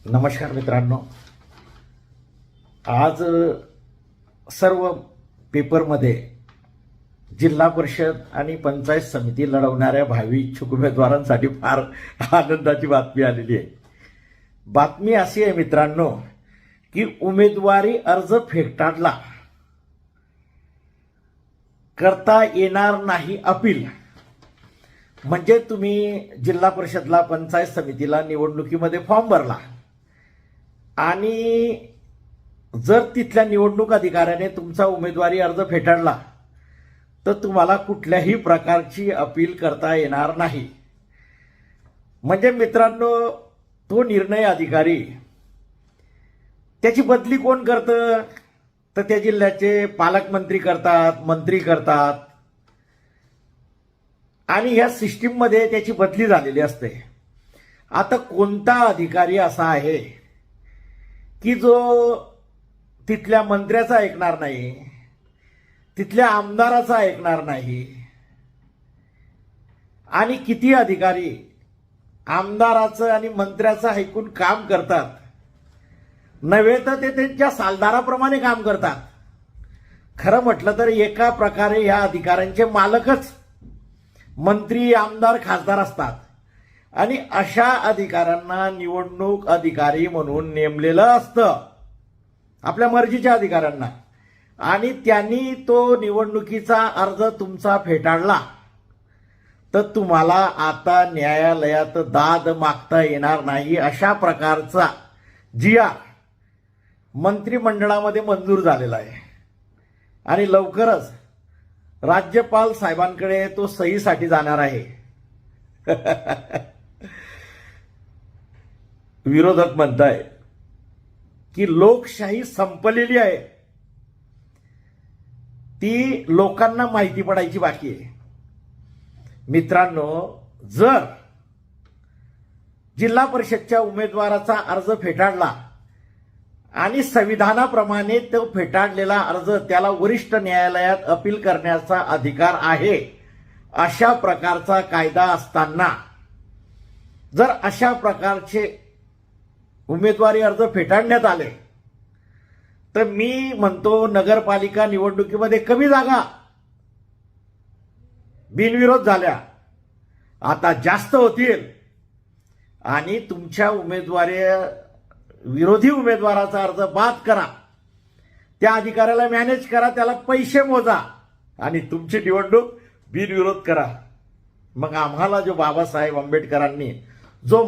नमस्कार मित्रांनो, आज सर्व पेपरमध्ये जिल्हा परिषद आणि पंचायत समिती लढवणाऱ्या भावी इच्छुक उमेदवारांसाठी फार आनंदाची बातमी आलेली आहे। बातमी अशी आहे मित्रांनो की उमेदवारी अर्ज फेटाळला, करता येणार नाही अपील। म्हणजे तुम्ही जिल्हा परिषदला पंचायत समितीला निवडणुकीमध्ये फॉर्म भरला आणि जर तिथल्या निवडणूक अधिकाऱ्याने तुमचा उमेदवारी अर्ज फेटाळला तर तुम्हाला कुठल्याही प्रकारची अपील करता येणार नाही। म्हणजे मित्रांनो, तो निर्णय अधिकारी त्याची बदली कोण करतं तर त्या जिल्ह्याचे पालकमंत्री करतात, मंत्री करतात आणि या सिस्टीम मध्ये त्याची बदली झालेली असते। आता कोणता अधिकारी असा आहे की जो तिथल्या मंत्र्याचा ऐकणार नाही, तिथल्या आमदाराचा ऐकणार नाही? आणि किती अधिकारी आमदाराचं आणि मंत्र्याचं ऐकून काम करतात, नव्हे तर ते त्यांच्या सालदाराप्रमाणे काम करतात। खरं म्हटलं तर एका प्रकारे या अधिकाऱ्यांचे मालकच मंत्री, आमदार, खासदार असतात आणि अशा अधिकाऱ्यांना निवडणूक अधिकारी म्हणून नेमलेलं असतं, आपल्या मर्जीच्या अधिकाऱ्यांना। आणि त्यांनी तो निवडणुकीचा अर्ज तुमचा फेटाळला तर तुम्हाला आता न्यायालयात दाद मागता येणार नाही, अशा प्रकारचा जी.आर मंत्रिमंडळामध्ये मंजूर झालेला आहे आणि लवकरच राज्यपाल साहेबांकडे तो सहीसाठी जाणार आहे। विरोधक म्हणताय की लोकशाही संपलेली आहे, ती लोकांना माहिती पडायची बाकी आहे। मित्रांनो, जर जिल्हा परिषदच्या उमेदवाराचा अर्ज फेटाळला आणि संविधानाप्रमाणे तो फेटाळलेला अर्ज त्याला वरिष्ठ न्यायालयात अपील करण्याचा अधिकार आहे, अशा प्रकारचा कायदा असताना जर अशा प्रकारचे उमेदवारी अर्ज फेटाळण्यात आले तर मी म्हणतो नगरपालिका निवडणुकीमध्ये कमी जागा बिनविरोध झाल्या, आता जास्त होतील आणि तुमच्या विरोधी उमेदवाराचा अर्ज बाद करा, त्या अधिकाऱ्याला मॅनेज करा, त्याला पैसे मोजा आणि तुमची निवडणूक बिनविरोध करा। मग आम्हाला जो बाबासाहेब आंबेडकरांनी जो